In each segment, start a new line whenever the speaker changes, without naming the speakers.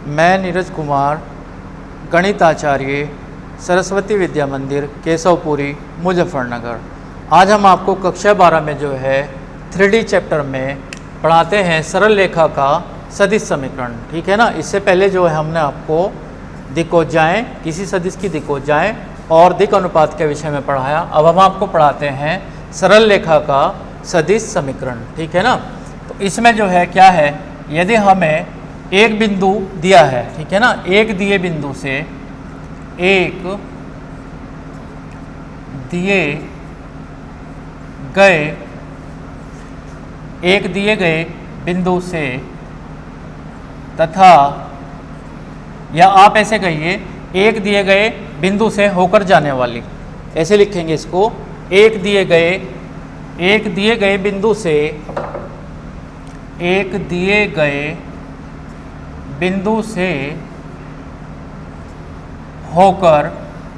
मैं नीरज कुमार, गणिताचार्य, सरस्वती विद्या मंदिर, केशवपुरी, मुजफ्फरनगर। आज हम आपको कक्षा 12 में जो है 3D चैप्टर में पढ़ाते हैं सरल रेखा का सदिश समीकरण। ठीक है ना। इससे पहले जो है हमने आपको दिक्कोजाएं, किसी सदिश की दिक्कोजाएं और दिक् अनुपात के विषय में पढ़ाया। अब हम आपको पढ़ाते हैं सरल रेखा का सदिश समीकरण। ठीक है ना। तो इसमें जो है क्या है, यदि हमें एक बिंदु दिया है, ठीक है ना, एक दिए बिंदु से एक दिए गए बिंदु से तथा, या आप ऐसे कहिए एक दिए गए बिंदु से होकर जाने वाली, ऐसे लिखेंगे इसको, एक दिए गए बिंदु से एक दिए गए बिंदु से होकर जाने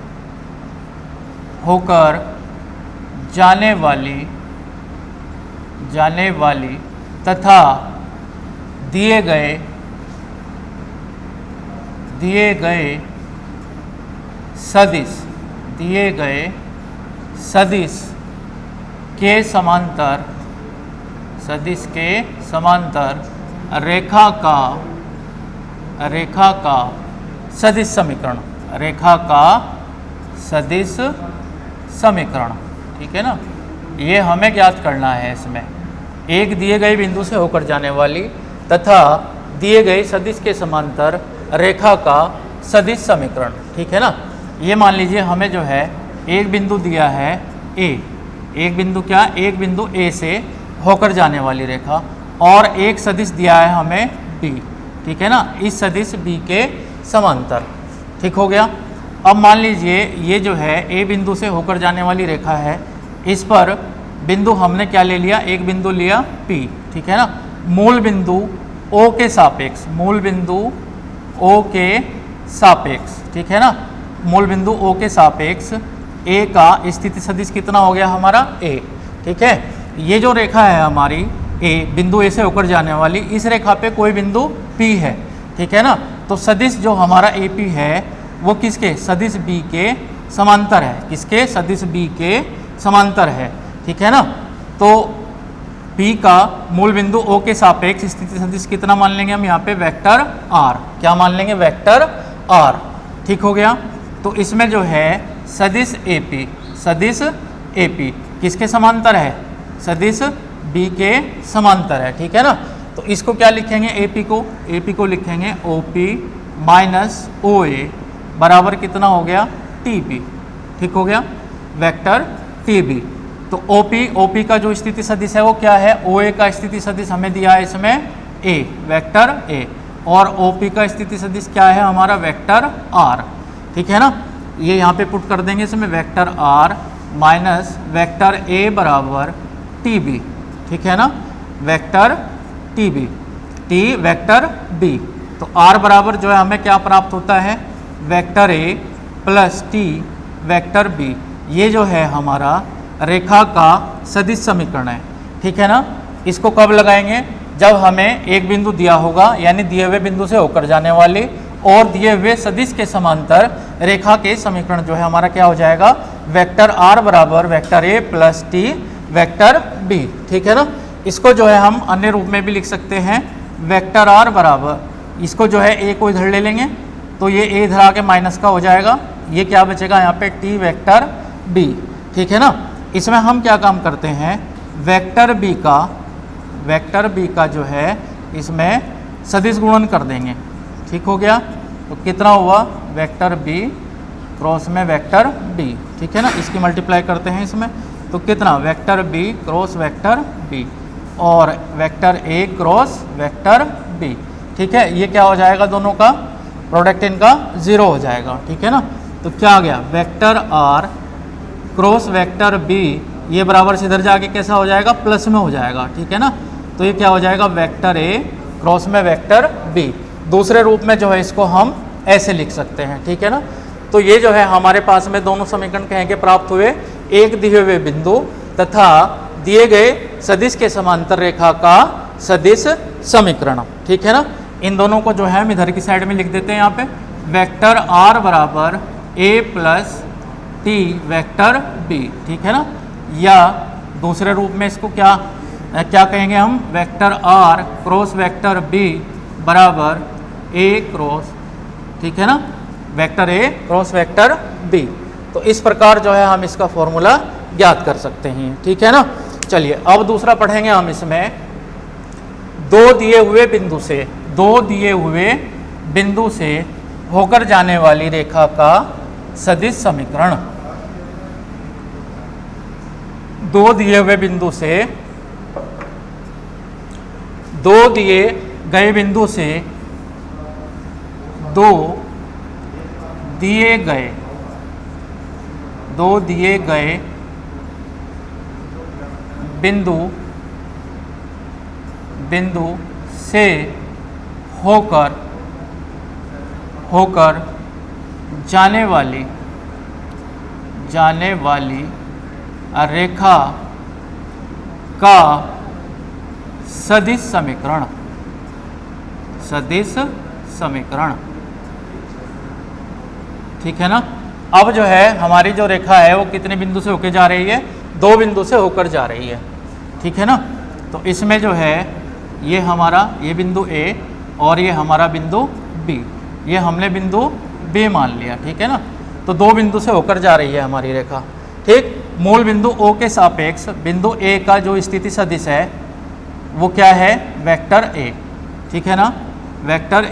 वाली तथा दिए गए सदिश के समांतर रेखा का सदिश समीकरण, ठीक है ना। ये हमें ज्ञात करना है। इसमें एक दिए गए बिंदु से होकर जाने वाली तथा दिए गए सदिश के समांतर रेखा का सदिश समीकरण, ठीक है ना। ये मान लीजिए हमें जो है एक बिंदु दिया है ए, एक बिंदु ए से होकर जाने वाली रेखा, और एक सदिश दिया है हमें बी, ठीक है ना, इस सदिश बी के समांतर। ठीक हो गया। अब मान लीजिए ये जो है ए बिंदु से होकर जाने वाली रेखा है, इस पर बिंदु हमने क्या ले लिया, एक बिंदु लिया P, ठीक है ना। मूल बिंदु O के सापेक्ष, ठीक है ना, मूल बिंदु O के सापेक्ष A का स्थिति सदिश कितना हो गया हमारा A, ठीक है। ये जो रेखा है हमारी A, बिंदु A से होकर जाने वाली, इस रेखा पे कोई बिंदु P है, ठीक है ना। तो सदिश जो हमारा AP है वो किसके, सदिश B के समांतर है, किसके, सदिश B के समांतर है, ठीक है ना। तो P का मूल बिंदु O के सापेक्ष स्थिति सदिश कितना मान लेंगे हम यहाँ पे, वेक्टर R, क्या मान लेंगे, वेक्टर R। ठीक हो गया। तो इसमें जो है सदिश AP किसके समांतर है, सदिश B के समांतर है, ठीक है ना। तो इसको क्या लिखेंगे, AP को लिखेंगे OP माइनस OA बराबर कितना हो गया, TB। ठीक हो गया, वेक्टर TB। तो OP का जो स्थिति सदिश है वो क्या है, OA का स्थिति सदिश हमें दिया है इसमें A, वेक्टर A, और OP का स्थिति सदिश क्या है हमारा, वेक्टर R, ठीक है ना। ये यहाँ पे पुट कर देंगे इसमें, vector R minus vector A बराबर TB, ठीक है ना, vector TB, T vector B। तो R बराबर जो है हमें क्या प्राप्त होता है, vector A plus T vector B। ये जो है हमारा रेखा का सदिश समीकरण है, ठीक है ना। इसको कब लगाएंगे, जब हमें एक बिंदु दिया होगा, यानी दिए हुए बिंदु से होकर जाने वाले और दिए हुए सदिश के समांतर रेखा के समीकरण जो है हमारा क्या हो जाएगा, वेक्टर R बराबर vector A plus T vector B, ठीक है ना। इसको जो है हम अन्य रूप में भी लिख सकते हैं, वेक्टर R बराबर, इसको जो है A को इधर ले लेंगे तो ये A इधर आके माइनस का हो जाएगा, ये क्या बचेगा यहाँ पे T वेक्टर B, ठीक है ना। इसमें हम क्या काम करते हैं, वेक्टर B का जो है इसमें सदिश गुणन कर देंगे। ठीक हो गया। तो कितना हुआ, वेक्टर B क्रॉस में वेक्टर B, ठीक है ना। इसकी मल्टीप्लाई करते हैं इसमें, तो कितना, vector B cross vector B और vector A cross vector B, ठीक है। ये क्या हो जाएगा, दोनों का प्रोडक्ट इनका 0 हो जाएगा, ठीक है ना। तो क्या आ गया, vector R cross vector B, ये बराबर से इधर जाके कैसा हो जाएगा, प्लस में हो जाएगा, ठीक है ना। तो ये क्या हो जाएगा, वेक्टर A क्रॉस में वेक्टर B। दूसरे रूप में जो है इसको हम ऐसे लिख सकते हैं, ठीक है ना। तो ये जो है हमारे पास में दोनों समीकरण कहें के प्राप्त हुए, एक दिए हुए बिंदु तथा दिए गए सदिश के समांतर रेखा का सदिश समीकरण, ठीक है ना। इन दोनों को जो है हम इधर की साइड में लिख देते हैं यहाँ पे, वेक्टर r बराबर a plus T vector b, ठीक है ना। या दूसरे रूप में इसको क्या कहेंगे हम, vector r cross vector b बराबर a क्रॉस, ठीक है ना, vector a cross vector b। तो इस प्रकार जो है हम इसका फॉर्मूला ज्ञात कर सकते हैं, ठीक है ना। चलिए अब दूसरा पढ़ेंगे हम इसमें, दो दिए हुए बिंदु से होकर जाने वाली रेखा का सदिश समीकरण। दो दिए गए बिंदु से दो दिए गए बिंदु से होकर जाने वाली रेखा का सदिश समीकरण, ठीक है ना। अब जो है हमारी जो रेखा है वो कितने बिंदु से होकर जा रही है, दो बिंदु से होकर जा रही है, ठीक है ना। तो इसमें जो है ये हमारा ये बिंदु A और ये हमारा बिंदु B, ये हमने बिंदु B मान लिया, ठीक है ना। तो दो बिंदु से होकर जा रही है हमारी रेखा, ठीक। मूल बिंदु O के सापेक्ष बिंदु A का जो स्थिति सदिश है वो क्या है, वेक्टर A, ठीक है ना, वेक्टर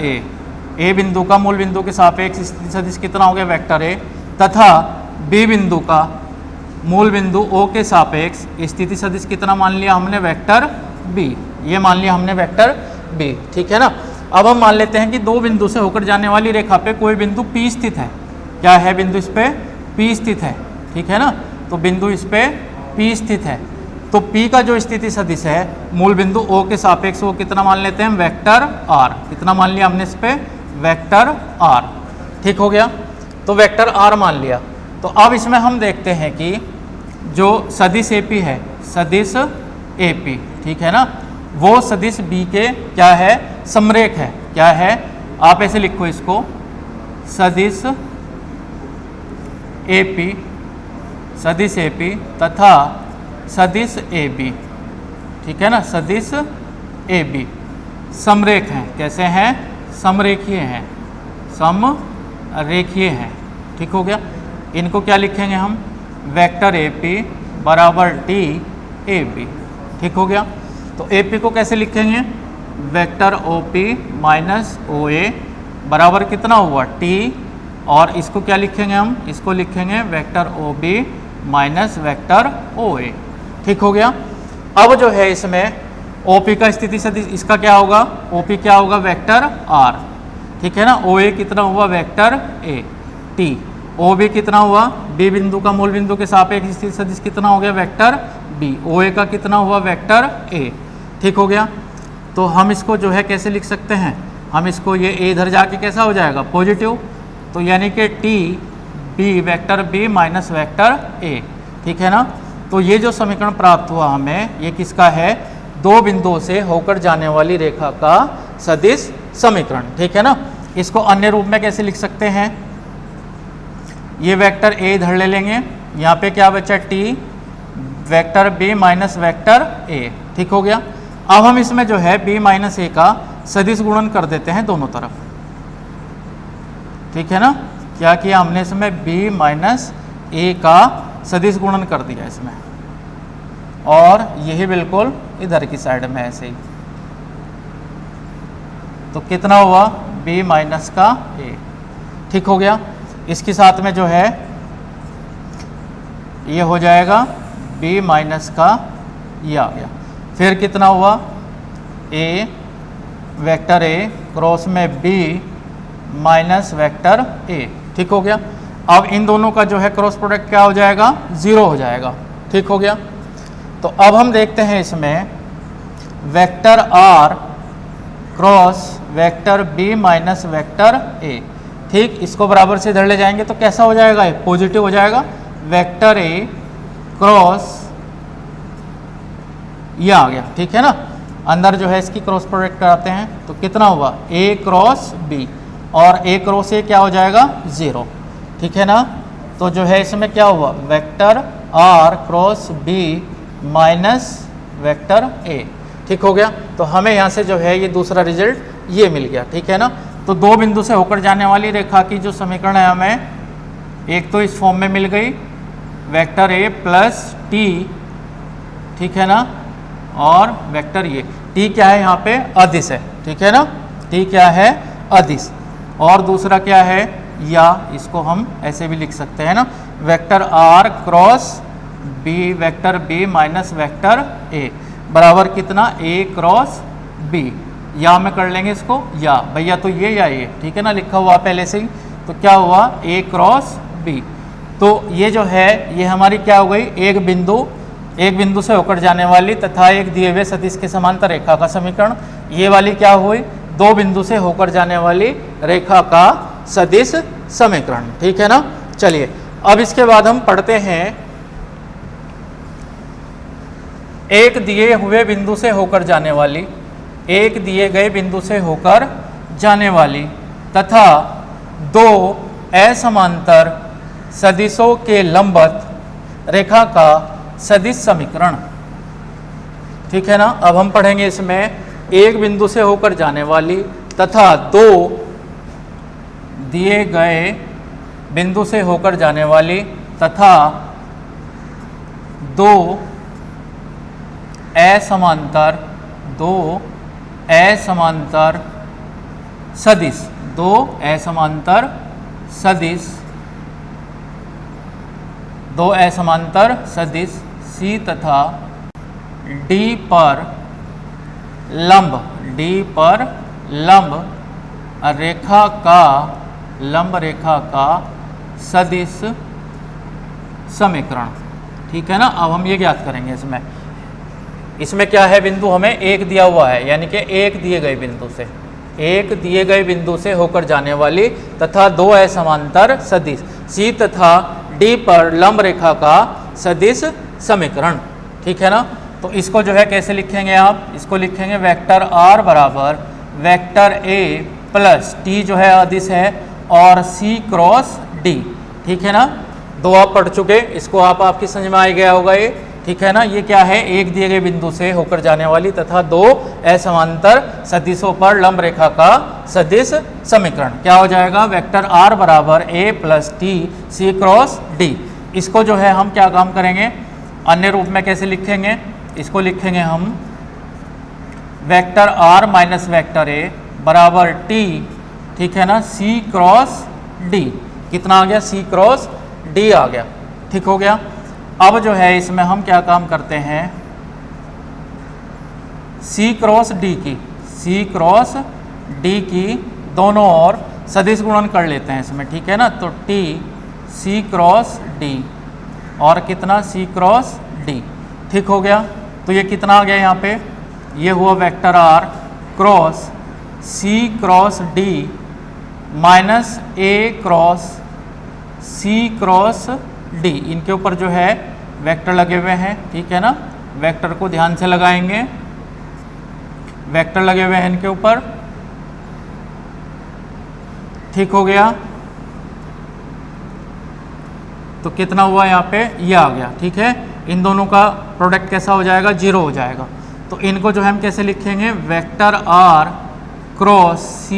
A बिंदु का मूल बिंदु के सापेक्ष स्थिति सदिश कितना हो गया, वेक्टर A, तथा B बिंदु का मूल बिंदु O के सापेक्ष स्थिति सदिश कितना मान लिया हमने, वेक्टर B, ये मान लिया हमने वेक्टर B, ठीक है ना। अब हम मान लेते हैं कि दो बिंदु से होकर जाने वाली रेखा पे कोई बिंदु P स्थित है, क्या है, बिंदु इस पे P स्थित है, ठीक है ना। तो बिंदु इस पे P स्थित है, तो P का जो स्थिति सदिश है मूल बिंदु O के सापेक्ष वो कितना मान लेते हैं, वेक्टर R, कितना मान लिया हमने इस पे, वेक्टर R, ठीक हो गया। तो वेक्टर R मान लिया। तो अब इसमें हम देखते हैं कि जो सदिश AP है, सदिश AP, ठीक है ना, वो सदिश B के क्या है, समरेख है, क्या है, आप ऐसे लिखो इसको, सदिश AP तथा सदिश AB, ठीक है ना, सदिश AB समरेख हैं, कैसे हैं, समरेखीय हैं, ठीक हो गया। इनको क्या लिखेंगे हम, वेक्टर AP बराबर टी AB, ठीक हो गया। तो AP को कैसे लिखेंगे, वेक्टर OP माइनस OA बराबर कितना हुआ, T, और इसको क्या लिखेंगे हम, इसको लिखेंगे vector OB minus vector OA, ठीक हो गया। अब जो है इसमें OP का स्थिति सदिश इसका क्या होगा, OP क्या होगा, वेक्टर R, ठीक है ना। OA कितना हुआ, वेक्टर A, T, OB कितना हुआ, B बिंदु का मूल बिंदु के सापेक्ष स्थिति सदिश कितना हो गया, वेक्टर B, OA का कितना हुआ, वेक्टर A, ठीक हो गया। तो हम इसको जो है कैसे लिख सकते हैं, हम इसको ये A इधर जाके कैसा हो जाएगा, पॉजिटिव, तो यानी कि T B vector B minus vector A, ठीक है ना। तो ये जो समीकरण प्राप्त हुआ हमें, ये किसका है, दो बिंदुओं से होकर जाने वाली रेखा का सदिश समीकरण, ठीक है ना। इसको अन्य रूप में कैसे लिख सकते हैं, ये वेक्टर A इधर ले लेंगे, यहाँ पे क्या बचा, T vector B minus vector A, ठीक हो गया। अब हम इसमें जो है B माइनस A का सदिश गुणन कर देते हैं दोनों तरफ, ठीक है ना। क्या किया हमने इसमें, B माइनस A का सदिश गुणन कर दिया इसमें, और यही बिल्कुल इधर की साइड में ऐसे ही, तो कितना हुआ, B माइनस का A, ठीक हो गया। इसके साथ में जो है ये हो जाएगा B माइनस का, ये आ गया, फिर कितना हुआ, A वेक्टर A क्रॉस में B माइनस वेक्टर A, ठीक हो गया। अब इन दोनों का जो है क्रॉस प्रोडक्ट क्या हो जाएगा, 0 हो जाएगा, ठीक हो गया। तो अब हम देखते हैं इसमें vector R cross vector B minus vector A, ठीक, इसको बराबर से इधर ले जाएंगे तो कैसा हो जाएगा, पॉजिटिव हो जाएगा, वेक्टर A क्रॉस ये आ गया, ठीक है ना। अंदर जो है इसकी क्रॉस प्रोडक्ट कराते हैं तो कितना हुआ a क्रॉस b, और a क्रॉस a क्या हो जाएगा 0, ठीक है ना। तो जो है इसमें क्या हुआ vector r cross b minus vector a, ठीक हो गया। तो हमें यहाँ से जो है ये दूसरा रिजल्ट ये मिल गया, ठीक है ना। तो दो बिंदु से होकर जाने वाली रेखा की जो समीकरण है हमें एक तो इस फॉर्म में मिल गई वेक्टर a प्लस t, ठीक है ना, और वेक्टर ये t क्या है यहाँ पे अदिश है, ठीक है ना, t क्या है अदिश, और दूसरा क्या है या इसको हम ऐसे भी लिख सकते हैं ना vector r cross b vector b minus vector a बराबर कितना a क्रॉस b, या में कर लेंगे इसको या भैया तो ये या ये, ठीक है ना, लिखा हुआ पहले से ही। तो क्या हुआ a क्रॉस b, तो ये जो है ये हमारी क्या हो गई एक बिंदु से होकर जाने वाली तथा एक दिए हुए सदिश के समांतर रेखा का समीकरण। ये वाली क्या हुई दो बिंदु से होकर जाने वाली रेखा का सदिश समीकरण, ठीक है ना। चलिए अब इसके बाद हम पढ़ते हैं एक दिए हुए बिंदु से होकर जाने वाली, एक दिए गए बिंदु से होकर जाने वाली तथा दो असमांतर सदिशों के लंबवत रेखा का सदिश समीकरण, ठीक है ना। अब हम पढ़ेंगे इसमें एक बिंदु से होकर जाने वाली तथा दो दिए गए बिंदु से होकर जाने वाली तथा दो असमांतर सदिश C तथा D पर लंब रेखा का सदिश समीकरण, ठीक है ना। अब हम ये ज्ञात करेंगे इसमें क्या है बिंदु हमें एक दिया हुआ है, यानी कि एक दिए गए बिंदु से होकर जाने वाली तथा दो असमांतर सदिश C तथा D पर लंब रेखा का सदिश समीकरण, ठीक है ना। तो इसको जो है कैसे लिखेंगे आप, इसको लिखेंगे वेक्टर r बराबर वेक्टर a प्लस t जो है अदिश है और C क्रॉस D, ठीक है ना। दो आप पढ़ चुके, इसको आपकी समझ में आ गया होगा ये, ठीक है ना। ये क्या है एक दिए गए बिंदु से होकर जाने वाली तथा दो असमांतर सदिशों पर लंब रेखा का सदिश समीकरण। क्या हो जाएगा वेक्टर r बराबर a plus t C cross D। इसको जो है हम क्या काम करेंगे अन्य रूप में कैसे लिखेंगे, इसको लिखेंगे हम vector r minus vector a बराबर t, ठीक है ना, C क्रॉस D। कितना आ गया C क्रॉस D आ गया, ठीक हो गया। अब जो है इसमें हम क्या काम करते हैं C क्रॉस D की दोनों ओर सदिश गुणन कर लेते हैं इसमें, ठीक है ना। तो T C क्रॉस D और कितना C क्रॉस D, ठीक हो गया। तो ये कितना आ गया यहाँ पे ये हुआ vector R cross C cross D minus A cross C cross D। इनके ऊपर जो है वेक्टर लगे हुए हैं, ठीक है ना। वेक्टर को ध्यान से लगाएंगे, वेक्टर लगे हुए हैं इनके ऊपर, ठीक हो गया। तो कितना हुआ यहाँ पे ये आ गया, ठीक है। इन दोनों का प्रोडक्ट कैसा हो जाएगा 0 हो जाएगा। तो इनको जो है हम कैसे लिखेंगे vector R cross C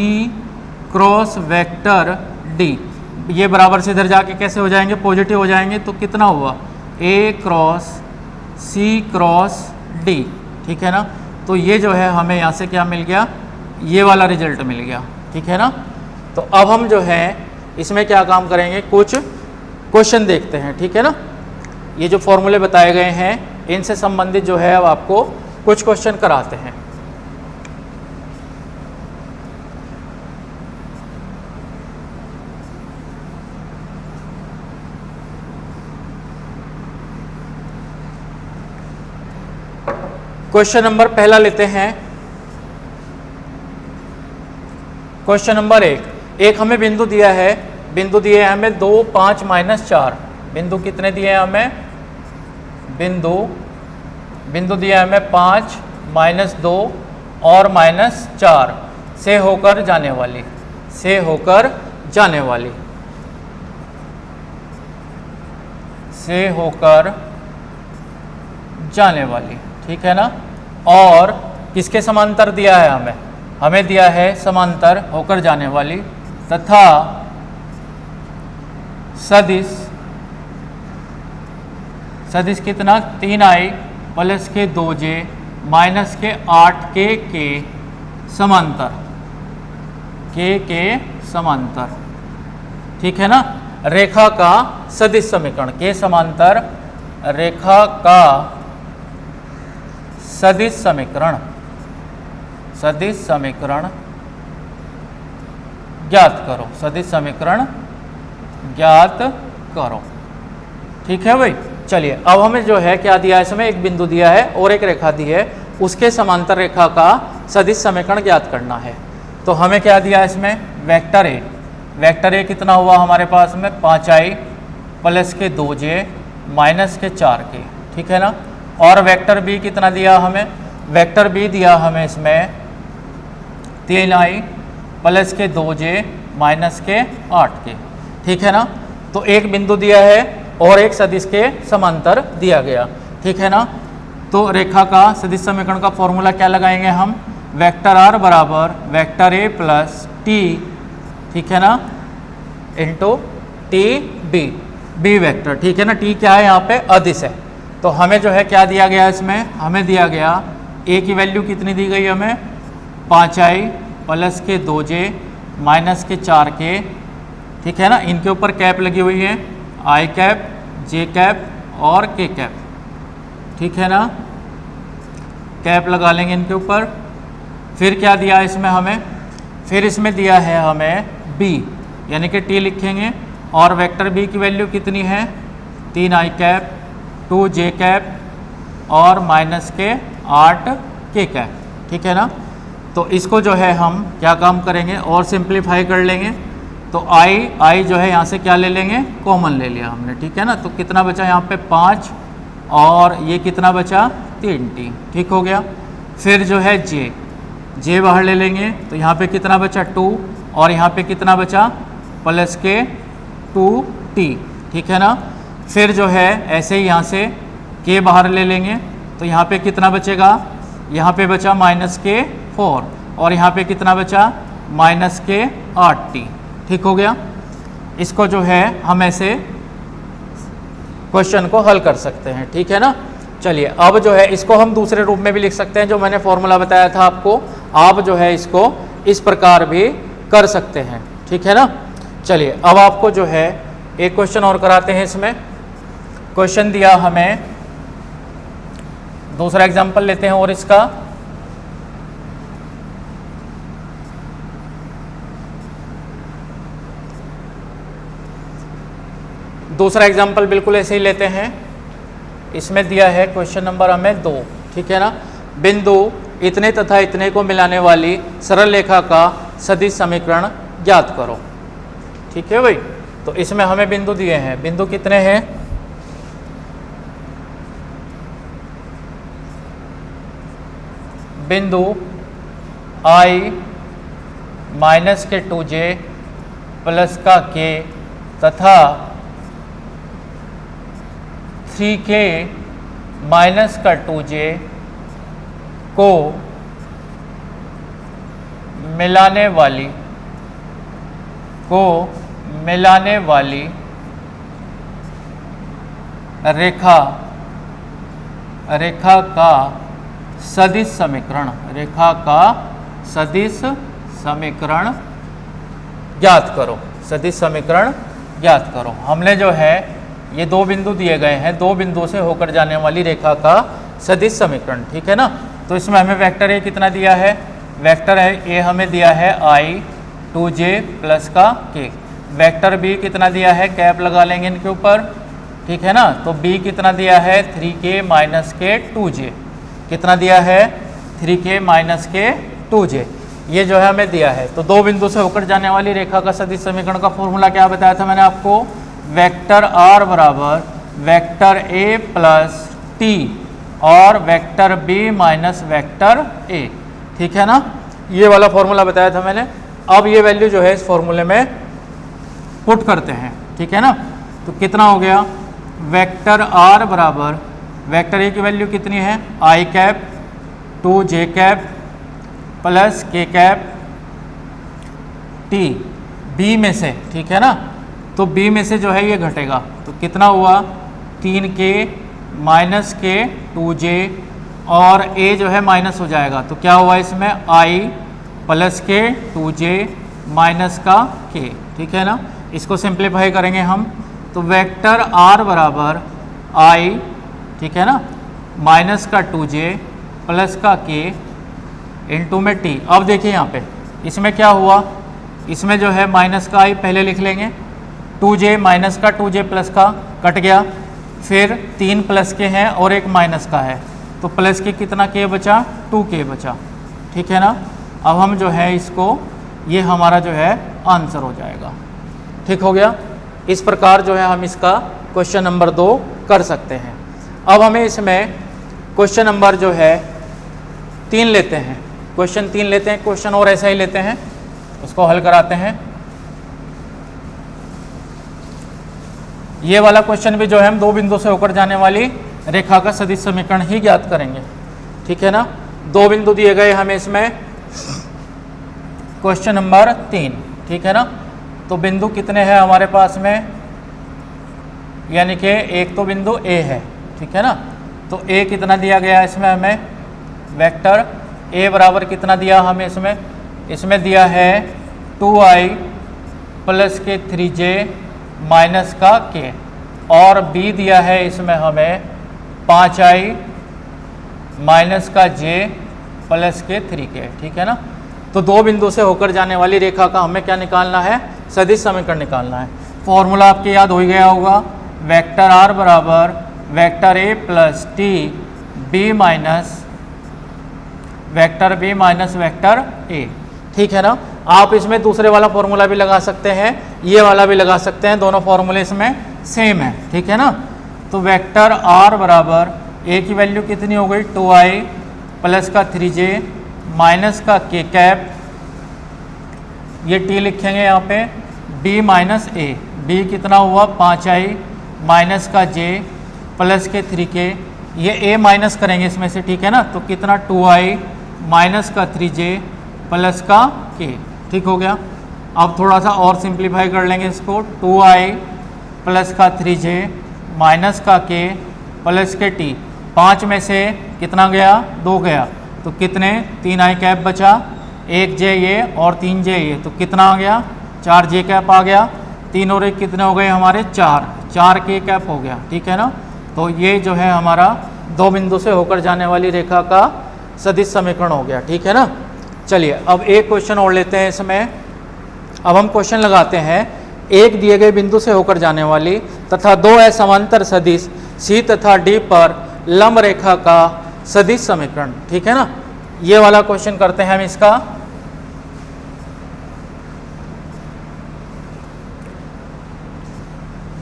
cross vector D। ये बराबर से इधर जाके कैसे हो जाएंगे पॉजिटिव हो जाएंगे। तो कितना हुआ A cross C cross D, ठीक है ना। तो ये जो है हमें यहाँ से क्या मिल गया ये वाला रिजल्ट मिल गया, ठीक है ना। तो अब हम जो है इसमें क्या काम करेंगे कुछ क्वेश्चन देखते हैं, ठीक है ना। ये जो फॉर्मूले बताए गए हैं इनसे संबंधित जो है अब आपको कुछ क्वेश्चन कराते हैं। क्वेश्चन नंबर पहला लेते हैं। क्वेश्चन नंबर एक हमें बिंदु दिया है, बिंदु दिए हैं हमें 2 5 माइनस 4। बिंदु कितने दिए हैं हमें बिंदु दिया है हमें 5 -2 और -4 से होकर जाने वाली, से होकर जाने वाली, से होकर जाने वाली, ठीक है ना। और किसके समांतर दिया है हमें, हमें दिया है समांतर होकर जाने वाली तथा सदिश, सदिश कितना 3i प्लस के 2j माइनस के 8k के समांतर, के समांतर, ठीक है ना। रेखा का सदिश समीकरण, के समांतर रेखा का सदिश समीकरण, सदिश समीकरण ज्ञात करो, सदिश समीकरण ज्ञात करो, ठीक है भाई। चलिए अब हमें जो है क्या दिया है, इसमें एक बिंदु दिया है और एक रेखा दी है, उसके समांतर रेखा का सदिश समीकरण ज्ञात करना है। तो हमें क्या दिया है इसमें, वेक्टर ए, वेक्टर ए कितना हुआ हमारे पास में 5i प्लस के 2j माइनस के 4k, ठीक है ना। और वेक्टर बी कितना दिया हमें, वेक्टर बी दिया हमें इसमें 3i प्लस के 2j माइनस के 8k, ठीक है ना। तो एक बिंदु दिया है और एक सदिश के समांतर दिया गया, ठीक है ना। तो रेखा का सदिश समीकरण का फॉर्मूला क्या लगाएंगे हम, वेक्टर आर बराबर वेक्टर ए प्लस टी, ठीक है ना, into t b, b vector, ठीक है ना। टी क्या है यहाँ पे, अदिश है। तो हमें जो है क्या दिया गया इसमें, हमें दिया गया ए की वैल्यू कितनी दी गई हमें 5i प्लस के 2j माइनस के 4k, ठीक है ना। इनके ऊपर कैप लगी हुई है, आई कैप, जे कैप और के कैप, ठीक है ना, कैप लगा लेंगे इनके ऊपर। फिर क्या दिया है इसमें हमें, फिर इसमें दिया है हमें b, यानी कि t लिखेंगे। और वेक्टर b की वैल्यू कितनी है 3i कैप 2j कैप और माइनस के 8k कैप, ठीक है ना। तो इसको जो है हम क्या काम करेंगे और सिंप्लीफाई कर लेंगे। तो i जो है यहाँ से क्या ले लेंगे, कॉमन ले लिया हमने, ठीक है ना। तो कितना बचा यहाँ पे 5 और ये कितना बचा 3t, ठीक हो गया। फिर जो है j बाहर ले लेंगे, तो यहाँ पे कितना बचा 2 और यहाँ पे कितना बचा प्लस के 2t, ठीक है ना। फिर जो है ऐसे ही यहाँ से k बाहर ले लेंगे, तो यहाँ पे कितना बचेगा, यहाँ पे बचा माइनस के 4 और यहाँ पे कितना बचा माइनस के 8t, ठीक हो गया। इसको जो है हम ऐसे क्वेश्चन को हल कर सकते हैं, ठीक है ना। चलिए अब जो है इसको हम दूसरे रूप में भी लिख सकते हैं, जो मैंने फॉर्मूला बताया था आपको, आप जो है इसको इस प्रकार भी कर सकते हैं, ठीक है ना। चलिए अब आपको जो है एक क्वेश्चन और कराते हैं। इसमें क्वेश्चन दिया हमें, दूसरा एग्जाम्पल लेते हैं और इसका दूसरा एग्जाम्पल बिल्कुल ऐसे ही लेते हैं। इसमें दिया है क्वेश्चन नंबर हमें 2, ठीक है ना। बिंदु इतने तथा इतने को मिलाने वाली सरल रेखा का सदिश समीकरण ज्ञात करो, ठीक है भाई। तो इसमें हमें बिंदु दिए हैं, बिंदु कितने हैं, बिंदु i माइनस के 2j प्लस का k तथा 3k माइनस का 2j को मिलाने वाली रेखा का सदिश समीकरण, रेखा का सदिश समीकरण ज्ञात करो, सदिश समीकरण ज्ञात करो। हमने जो है ये 2 बिंदु दिए गए हैं, 2 बिंदुओं से होकर जाने वाली रेखा का सदिश समीकरण, ठीक है ना। तो इसमें हमें वेक्टर ए कितना दिया है, वेक्टर ए हमें दिया है i 2j प्लस का k। वेक्टर बी कितना दिया है, कैप लगा लेंगे इनके ऊपर, ठीक है ना। तो बी कितना दिया है 3k माइनस के 2j, कितना दिया है 3k माइनस के 2j, ये जो है हमें दिया है। तो 2 बिंदु से होकर जाने वाली रेखा का सदिश समीकरण का फॉर्मूला क्या बताया था मैंने आपको, वेक्टर r बराबर वेक्टर a प्लस टी और vector b minus vector a, ठीक है ना। ये वाला फॉर्मूला बताया था मैंने। अब ये वैल्यू जो है इस फॉर्मूले में पुट करते हैं, ठीक है ना। तो कितना हो गया, वेक्टर आर बराबर वेक्टर ए की वैल्यू कितनी है, आई कैप 2 जे कैप प्लस के कैप टी बी में से, ठीक है ना। तो बी में से जो है ये घटेगा, तो कितना हुआ 3k माइनस के 2j और a जो है माइनस हो जाएगा, तो क्या हुआ इसमें i प्लस के 2j माइनस का k, ठीक है ना। इसको सिंप्लीफाई करेंगे हम, तो वेक्टर r बराबर i, ठीक है ना, माइनस का 2j प्लस का k इंटू में t। अब देखिए यहाँ पे इसमें क्या हुआ, इसमें जो है माइनस का i पहले लिख लेंगे, 2j माइनस का 2j प्लस का कट गया, फिर 3 प्लस के हैं और एक माइनस का है, तो प्लस के कितना k बचा, 2k बचा, ठीक है ना। अब हम जो है इसको, ये हमारा जो है आंसर हो जाएगा, ठीक हो गया। इस प्रकार जो है हम इसका क्वेश्चन नंबर 2 कर सकते हैं। अब हमें इसमें क्वेश्चन नंबर जो है 3 लेते हैं, क्वेश्चन 3 लेते हैं, क्वेश्चन और ऐसा ही लेते हैं, उसको हल कराते हैं। ये वाला क्वेश्चन भी जो है हम 2 बिंदु से होकर जाने वाली रेखा का सदिश समीकरण ही ज्ञात करेंगे, ठीक है ना। 2 बिंदु दिए गए हमें इसमें, क्वेश्चन नंबर 3, ठीक है ना। तो बिंदु कितने हैं हमारे पास में, यानी कि एक तो बिंदु A है, ठीक है ना। तो A कितना दिया गया इसमें हमें, वेक्टर A बराबर कितना दिया हमें इसमें, इसमें दिया है 2i प्लस के 3j माइनस का k, और B दिया है इसमें हमें 5i माइनस का j प्लस के 3k, ठीक है ना। तो 2 बिंदु से होकर जाने वाली रेखा का हमें क्या निकालना है, सदिश समीकरण निकालना है। फॉर्मूला आपके याद हो ही गया होगा, वेक्टर r बराबर vector a plus t b minus vector b minus vector a, ठीक है ना। आप इसमें दूसरे वाला फॉर्मूला भी लगा सकते हैं, ये वाला भी लगा सकते हैं, दोनों फॉर्मूले इसमें सेम है, ठीक है ना। तो वेक्टर r बराबर a की वैल्यू कितनी हो गई, 2i प्लस का 3j माइनस का k कैप, ये t लिखेंगे यहाँ पे, b माइनस a, b कितना हुआ 5i माइनस का j प्लस के 3k, ये a माइनस करेंगे इसमें से, ठीक है ना। तो कितना 2i माइनस का 3j प्लस का k, ठीक हो गया। अब थोड़ा सा और सिंप्लीफाई कर लेंगे इसको, 2i प्लस का 3j माइनस का k प्लस के t, 5 में से कितना गया, 2 गया, तो कितने 3i कैप बचा, 1j ये और 3j ये, तो कितना आ गया 4j कैप आ गया, 3 और 1 कितने हो गए हमारे 4k कैप हो गया, ठीक है ना। तो ये जो है हमारा 2 बिंदु से होकर जाने वाली रेखा का सदिश समीकरण हो गया, ठीक है ना। चलिए अब एक क्वेश्चन और लेते हैं इसमें। अब हम क्वेश्चन लगाते हैं, एक दिए गए बिंदु से होकर जाने वाली तथा 2 असमांतर सदिश C तथा D पर लंब रेखा का सदिश समीकरण, ठीक है ना। ये वाला क्वेश्चन करते हैं हम इसका।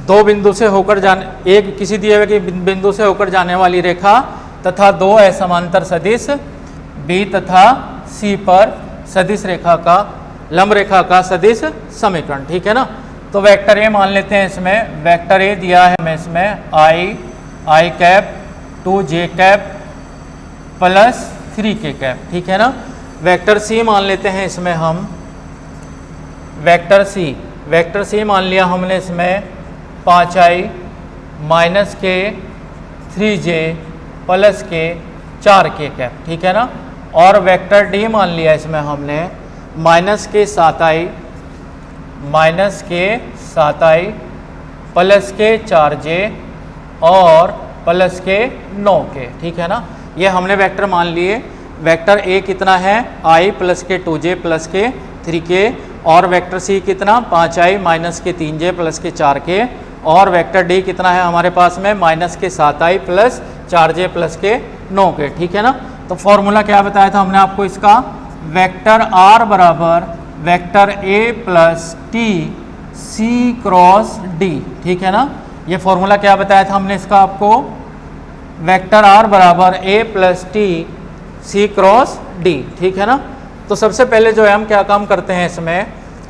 दो बिंदु से होकर जाने, एक किसी दिए हुए बिंदु से होकर जाने वाली रेखा तथा 2 असमांतर सदिश B तथा C पर सदिश रेखा का लंब रेखा का सदिश समीकरण, ठीक है ना। तो वेक्टर A मान लेते हैं इसमें, वेक्टर A दिया है हमें इसमें i cap 2j cap plus 3k cap, ठीक है ना। वेक्टर C मान लेते हैं इसमें हम, वेक्टर C मान लिया हमने इसमें 5i माइनस के 3j प्लस के 4k कैप, ठीक है ना। और वेक्टर D मान लिया इसमें हमने माइनस के 7i प्लस के 4j और प्लस के 9k, ठीक है ना। ये हमने वेक्टर मान लिए। वेक्टर A कितना है, i प्लस के 2j प्लस के 3k, और वेक्टर C कितना 5i माइनस के 3j प्लस के 4k, और वेक्टर D कितना है हमारे पास में माइनस के 7i प्लस 4j प्लस के 9k, ठीक है ना। तो फॉर्मूला क्या बताया था हमने आपको इसका, वेक्टर R बराबर vector A plus T C cross D, ठीक है ना। ये फॉर्मूला क्या बताया था हमने इसका आपको, वेक्टर आर बराबर A plus T C cross D, ठीक है ना। तो सबसे पहले जो है हम क्या काम करते हैं, इसमें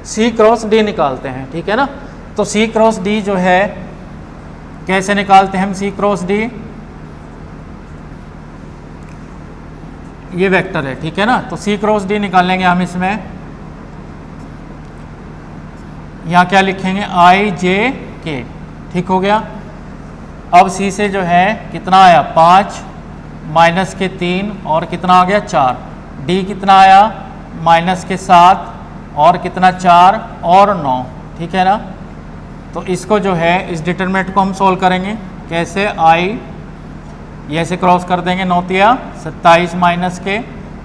सी क्रॉस डी निकालते हैं, ठीक है ना। तो सी क्रॉस डी जो है कैसे निकालते हैं हम, सी क्रॉस डी ये वेक्टर है, ठीक है ना। तो सी क्रॉस डी निकालेंगे हम, इसमें यहाँ क्या लिखेंगे, आई जे के, ठीक हो गया। अब सी से जो है कितना आया 5 माइनस के 3 और कितना आ गया 4, डी कितना आया माइनस के 7 और कितना 4 और 9, ठीक है ना। तो इसको जो है इस डिटरमिनेंट को हम सोल्व करेंगे कैसे, आई ये ऐसे क्रॉस कर देंगे, 9 तिया 27 माइनस के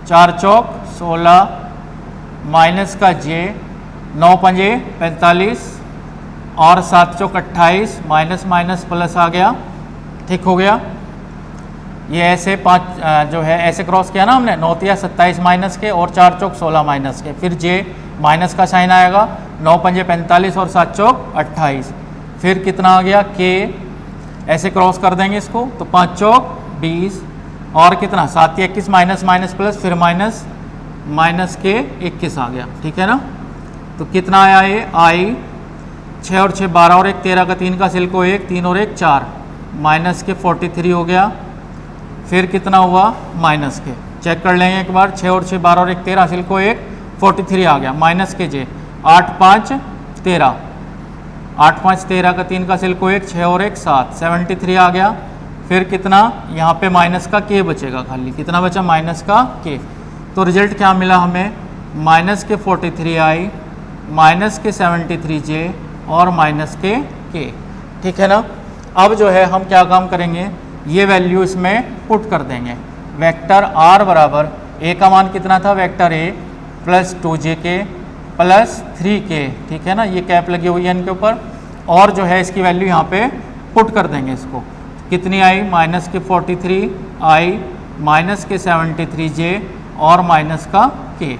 4 चौक 16 माइनस का जे 9 पंजे 45 और 7 चौक 28 माइनस माइनस प्लस आ गया, ठीक हो गया। ये ऐसे 5 जो है ऐसे क्रॉस किया ना हमने, 9 तिया 27 माइनस के और 4 चौक 16 माइनस के, फिर जे माइनस का साइन आएगा, 9 पंजे 45 और 7 चौक 28, फिर कितना आ गया के, ऐसे क्रॉस कर देंगे इसको, तो 5 चौक 20 और कितना 7 21 माइनस माइनस प्लस, फिर माइनस माइनस के 21 आ गया, ठीक है ना। तो कितना आया ये, आई 6 और 6 12 और 1 13 का 3 का सिल को 1, 3 और 1 4 माइनस के 43 हो गया, फिर कितना हुआ माइनस के, चेक कर लेंगे एक बार, 6 और 6 12 और 1 13 सिल को 1 43 आ गया, माइनस के जे 8 5 13 8 5 13 का 3 का सिल को 1 6 और 1 7 73 आ गया, फिर कितना यहाँ पे माइनस का के बचेगा, खाली कितना बचा माइनस का के। तो रिजल्ट क्या मिला हमें, माइनस के 43 आई माइनस के 73 जे और माइनस के, ठीक है ना। अब जो है हम क्या काम करेंगे, ये वैल्यू इसमें पुट कर देंगे, वेक्टर आर बराबर ए का मान कितना था, वेक्टर ए प्लस 2j के प्लस 3k, ठीक है ना, ये कैप लगी हुई है इनके ऊपर, और जो है इसकी वैल्यू यहाँ पे पुट कर देंगे, इसको कितनी आई माइनस के 43 आई माइनस के 73j और माइनस का k,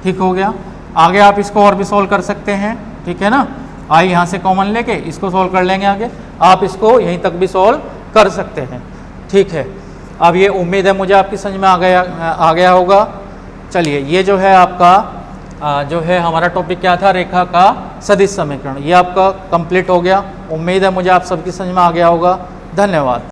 ठीक हो गया। आगे आप इसको और भी सोल्व कर सकते हैं, ठीक है ना, आई यहाँ से कॉमन लेके इसको सोल्व कर लेंगे, आगे आप इसको यहीं तक भी सोल्व कर सकते हैं, ठीक है। अब ये उम्मीद है मुझे आपकी समझ में आ गया होगा। चलिए ये जो है आपका जो है हमारा टॉपिक क्या था, रेखा का सदिश समीकरण, ये आपका कंप्लीट हो गया। उम्मीद है मुझे आप सबकी समझ में आ गया होगा। धन्यवाद।